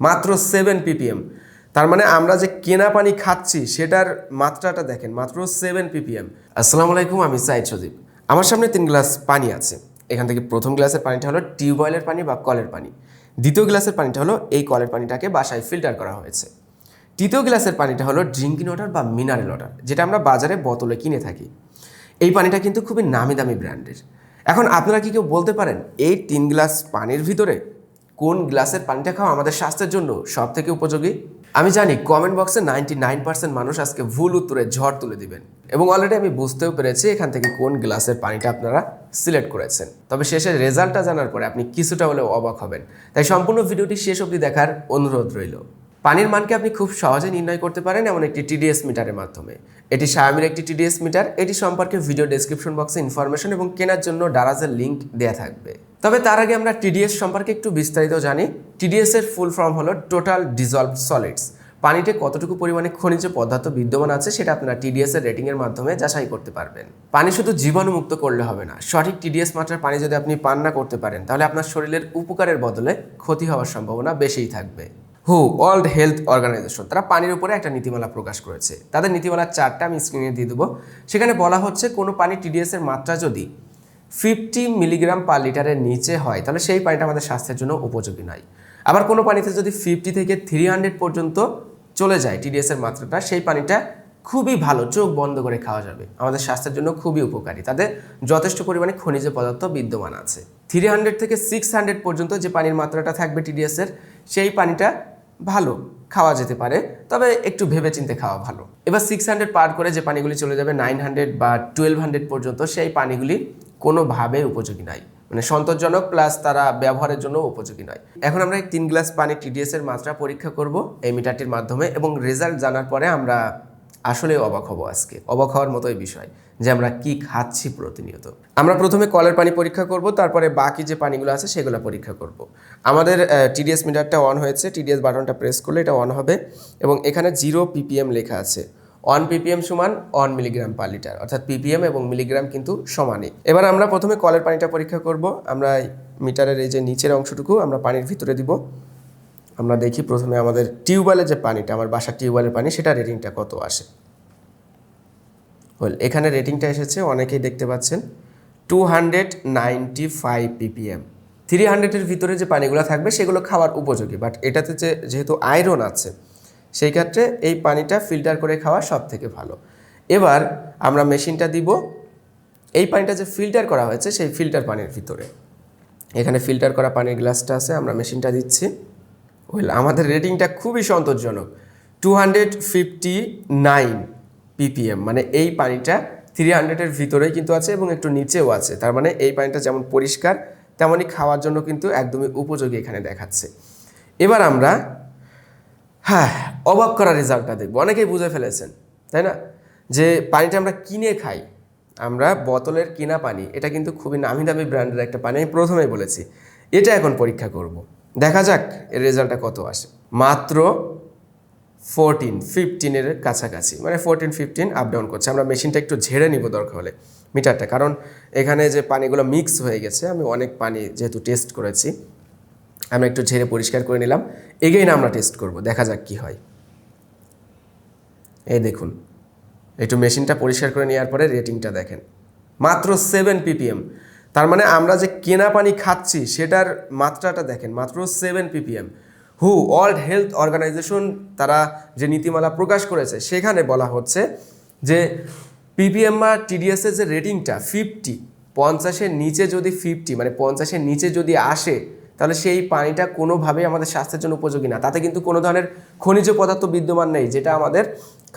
মাত্র 7 ppm। তার মানে আমরা যে কেনা পানি খাচ্ছি সেটার মাত্রাটা দেখেন, মাত্র 7 ppm। আসসালামু আলাইকুম, আমি সাইদ সজীব। আমার সামনে 3 গ্লাস পানি আছে। এখান থেকে প্রথম গ্লাসের পানিটা হলো টিউবওয়েলের পানি বা কলের পানি। দ্বিতীয় গ্লাসের পানিটা হলো এই কলের পানিটাকে বাসায় ফিল্টার করা হয়েছে। তৃতীয় গ্লাসের পানিটা হলো ড্রিঙ্কিং ওয়াটার বা মিনারেল ওয়াটার, যেটা আমরা বাজারে বোতলে কিনে থাকি। এই পানিটা কিন্তু খুবই নামি দামি ব্র্যান্ডের। এখন আপনারা কি কেউ বলতে পারেন এই 3 গ্লাস পানির ভিতরে কোন গ্লাসের পানিটা খাওয়া আমাদের স্বাস্থ্যের জন্য সব থেকে উপযোগী? আমি জানি কমেন্ট বক্সে 99% মানুষ আজকে ভুল উত্তরে ঝড় তুলে দিবেন, এবং অলরেডি আমি বুঝতেও পেরেছি এখান থেকে কোন গ্লাসের পানিটা আপনারা সিলেক্ট করেছেন। তবে শেষের রেজাল্টটা জানার পরে আপনি কিছুটা হলেও অবাক হবেন, তাই সম্পূর্ণ ভিডিওটি শেষ অবধি দেখার অনুরোধ রইল। পানির মানকে আপনি খুব সহজে নির্ণয় করতে পারেন এমন একটি টিডিএস মিটারের মাধ্যমে। এটি Xiaomiর একটি টিডিএস মিটার। এটি সম্পর্কে ভিডিও ডেসক্রিপশন বক্সে ইনফরমেশন এবং কেনার জন্য ডারাজের লিঙ্ক দেওয়া থাকবে। তবে তার আগে আমরা টিডিএস সম্পর্কে একটু বিস্তারিত জানি। টিডিএস এর ফুল ফর্ম হলো টোটাল ডিজলভড সলিডস। পানিতে কতটুকু পরিমাণে খনিজ পদার্থ বিদ্যমান আছে সেটা আপনারা টিডিএস এর রেটিং এর মাধ্যমে যাচাই করতে পারবেন। পানি শুধু জীবাণুমুক্ত করলে হবে না, সঠিক টিডিএস মাত্রার পানি যদি আপনি পান না করতে পারেন তাহলে আপনার শরীরের উপকারের বদলে ক্ষতি হওয়ার সম্ভাবনা বেশিই থাকবে। ওয়ার্ল্ড হেলথ অর্গানাইজেশন তারা পানির উপরে একটা নীতিমালা প্রকাশ করেছে। তাদের নীতিমালার চার্টটা আমি স্ক্রিনে দিয়ে দেবো। সেখানে বলা হচ্ছে কোনো পানি টিডিএস এর মাত্রা যদি 50 মিলিগ্রাম পার লিটারের নিচে হয় তাহলে সেই পানিটা আমাদের স্বাস্থ্যের জন্য উপযোগী নয়। আবার কোনো পানিতে যদি 50 থেকে 300 পর্যন্ত চলে যায় টিডিএস এর মাত্রাটা, সেই পানিটা খুবই ভালো, চোখ বন্ধ করে খাওয়া যাবে, আমাদের স্বাস্থ্যের জন্য খুবই উপকারী। তাদের যথেষ্ট পরিমাণে খনিজ পদার্থ বিদ্যমান আছে। 300 থেকে 600 পর্যন্ত যে পানির মাত্রাটা থাকবে টিডিএস এর, সেই পানিটা ভালো, খাওয়া যেতে পারে, তবে একটু ভেবেচিন্তে খাওয়া ভালো। এবার 600 পার করে যে পানিগুলি চলে যাবে 900 বা 1200 পর্যন্ত, সেই পানিগুলি কোনোভাবে উপযোগী নয়, মানে সন্তোষজনক প্লাস তারা ব্যবহারের জন্য উপযোগী নয়। এখন আমরা এই 3 গ্লাস পানি টিডিএস এর মাত্রা পরীক্ষা করব এই মিটারটির মাধ্যমে, এবং রেজাল্ট জানার পরে আমরা আসলে অবাক হব। আজকে অবাক হওয়ার মতোই বিষয় যে আমরা কি খাচ্ছি প্রতিনিয়ত। আমরা প্রথমে কলের পানি পরীক্ষা করব, তারপরে বাকি যে পানিগুলো আছে সেগুলো পরীক্ষা করব। আমাদের টিডিএস মিটারটা অন হয়েছে। টিডিএস বাটনটা প্রেস করলে এটা অন হবে, এবং এখানে 0 ppm লেখা আছে। 1 ppm সমান 1 মিলিগ্রাম পার লিটার, অর্থাৎ ppm এবং মিলিগ্রাম কিন্তু সমানই। এবার আমরা প্রথমে কলের পানিটা পরীক্ষা করব। আমরা মিটারের এই যে নিচের অংশটুকু আমরা পানির ভিতরে দিব। আমরা দেখি প্রথমে আমাদের টিউবওয়েলের যে পানিটা, আমার বাসার টিউবওয়েলের পানি, সেটা রেটিংটা কত আসে। এখানে রেটিংটা এসেছে, অনেকেই দেখতে পাচ্ছেন 295 ppm। 300-এর ভিতরে যে পানিগুলো থাকবে সেগুলো খাওয়ার উপযোগী, বাট এটাতে যেহেতু আয়রন আছে সেই ক্ষেত্রে এই পানিটা ফিল্টার করে খাওয়া সব থেকে ভালো। এবার আমরা মেশিনটা দিব এই পানিটা যে ফিল্টার করা হয়েছে সেই ফিল্টার পানির ভিতরে। এখানে ফিল্টার করা পানির গ্লাসটা আছে, আমরা মেশিনটা দিচ্ছি। আমাদের রেটিংটা খুবই সন্তোষজনক, 259 ppm। মানে এই পানিটা 300-এর ভিতরেই কিন্তু আছে এবং একটু নিচেও আছে। তার মানে এই পানিটা যেমন পরিষ্কার তেমনই খাওয়ার জন্য কিন্তু একদমই উপযোগী এখানে দেখাচ্ছে। এবার আমরা অবাক করা রেজাল্টটা দেখবো। অনেকেই বুঝে ফেলেছেন, তাই না, যে পানিটা আমরা কিনে খাই, আমরা বোতলের কিনা পানি, এটা কিন্তু খুবই নামি দামি ব্র্যান্ডের একটা পানি। আমি প্রথমেই বলেছি এটা এখন পরীক্ষা করব, দেখা যাক এর রেজাল্টটা কত আসে। মাত্র 14-15-এর কাছাকাছি, মানে 14-15 আপ ডাউন করছে। আমরা মেশিনটা একটু ঝেড়ে নিব দরকার হলে মিটারটা, কারণ এখানে যে পানিগুলো মিক্স হয়ে গেছে, আমি অনেক পানি যেহেতু টেস্ট করেছি, আমরা একটু ঝেড়ে পরিষ্কার করে নিলাম। এগেইন আমরা টেস্ট করব, দেখা যাক কি হয়। এই দেখুন, একটু মেশিনটা পরিষ্কার করে নেওয়ার পরে রেটিংটা দেখেন, মাত্র 7 ppm। তার মানে আমরা যে কেনা পানি খাচ্ছি সেটার মাত্রাটা দেখেন, মাত্র 7 ppm। ওয়ার্ল্ড হেলথ অর্গানাইজেশন তারা যে নীতিমালা প্রকাশ করেছে সেখানে বলা হচ্ছে যে ppm বা টিডিএসের যে রেটিংটা 50-এর নিচে যদি 50 মানে 50-এর নিচে যদি আসে তাহলে সেই পানিটা কোনোভাবেই আমাদের স্বাস্থ্যের জন্য উপযোগী না। তাতে কিন্তু কোনো ধরনের খনিজ পদার্থ বিদ্যমান নেই যেটা আমাদের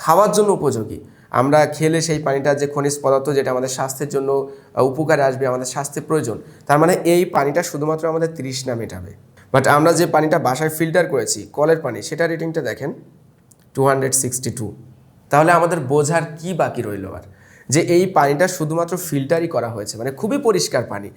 খাওয়ার জন্য উপযোগী। আমরা খেলে সেই পানিটা যে খনিজ পদার্থ যেটা আমাদের স্বাস্থ্যের জন্য উপকারে আসবে, আমাদের স্বাস্থ্যের প্রয়োজন, তার মানে এই পানিটা শুধুমাত্র আমাদের তৃষ্ণা মেটাবে। বাট আমরা যে পানিটা বাসায় ফিল্টার করেছি কলের পানি, সেটা রেটিংটা দেখেন 262। তাহলে আমাদের বোঝার কি বাকি রইল আর, যে এই পানিটা শুধুমাত্র ফিল্টারই করা হয়েছে, মানে খুবই পরিষ্কার পানি।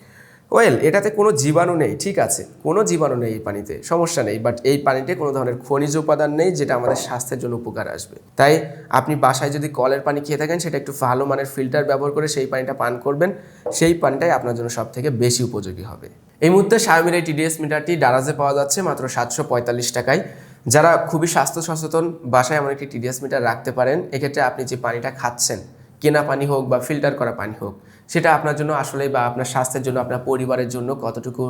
ওয়েল, এটাতে কোনো জীবাণু নেই, ঠিক আছে, কোনো জীবাণু নেই এই পানিতে, সমস্যা নেই, বাট এই পানিতে কোনো ধরনের খনিজ উপাদান নেই যেটা আমাদের স্বাস্থ্যের জন্য উপকার আসবে। তাই আপনি বাসায় যদি কলের পানি খেয়ে থাকেন, সেটা একটু ভালো মানের ফিল্টার ব্যবহার করে সেই পানিটা পান করবেন, সেই পানিটাই আপনার জন্য সব থেকে বেশি উপযোগী হবে। এই মুহূর্তে Xiaomi এই TDS মিটারটি দারাজে পাওয়া যাচ্ছে মাত্র 745 টাকায়। যারা খুবই স্বাস্থ্য সচেতন, বাসায় এমন একটি TDS মিটার রাখতে পারেন। এক্ষেত্রে আপনি যে পানিটা খাচ্ছেন, কেনা পানি হোক বা ফিল্টার করা পানি হোক, সেটা আপনার জন্য আসলে বা আপনার স্বাস্থ্যের জন্য, আপনার পরিবারের জন্য কতটুকু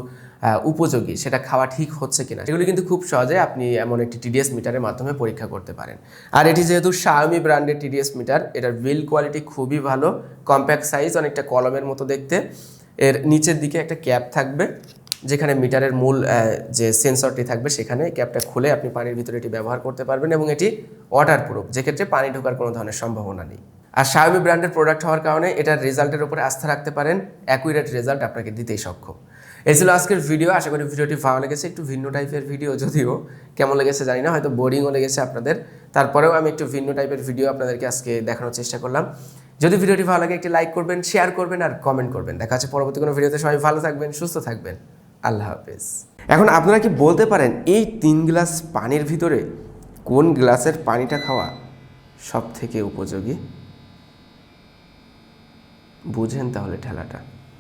উপযোগী, সেটা খাওয়া ঠিক হচ্ছে কিনা, সেগুলি কিন্তু খুব সহজে আপনি এমন একটি TDS মিটারের মাধ্যমে পরীক্ষা করতে পারেন। আর এটি যেহেতু Xiaomi ব্র্যান্ডের TDS মিটার, এটার বিল্ড কোয়ালিটি খুবই ভালো, কম্প্যাক্ট সাইজ, অনেকটা কলমের মতো দেখতে। এর নিচের দিকে একটা ক্যাপ থাকবে, যেখানে মিটারের মূল যে সেন্সরটি থাকবে, সেখানে ক্যাপটা খুলে আপনি পানির ভিতরে এটি ব্যবহার করতে পারবেন, এবং এটি ওয়াটার প্রুফ, যেক্ষেত্রে পানি ঢোকার কোনো ধরনের সম্ভাবনা নেই। আর Xiaomi ব্র্যান্ডের প্রোডাক্ট হওয়ার কারণে এটার রেজাল্টের উপরে আস্থা রাখতে পারেন, অ্যাকুরেট রেজাল্ট আপনাকে দিতেই সক্ষম। এই ছিল আজকের ভিডিও। আশা করি ভিডিওটি ভালো লেগেছে, একটু ভিন্ন টাইপের ভিডিও, যদিও কেমন লেগেছে জানি না, হয়তো বোরিংও লেগেছে আপনাদের, তারপরেও আমি একটু ভিন্ন টাইপের ভিডিও আপনাদেরকে আজকে দেখানোর চেষ্টা করলাম। যদি ভিডিওটি ভালো লাগে একটি লাইক করবেন, শেয়ার করবেন আর কমেন্ট করবেন। দেখা হচ্ছে পরবর্তী কোনো ভিডিওতে। সবাই ভালো থাকবেন, সুস্থ থাকবেন, আল্লাহ হাফেজ। এখন আপনারা কি বলতে পারেন এই 3 গ্লাস পানির ভিতরে কোন গ্লাসের পানিটা খাওয়া সব থেকে উপযোগী? বুঝেন তাহলে ঠেলাটা।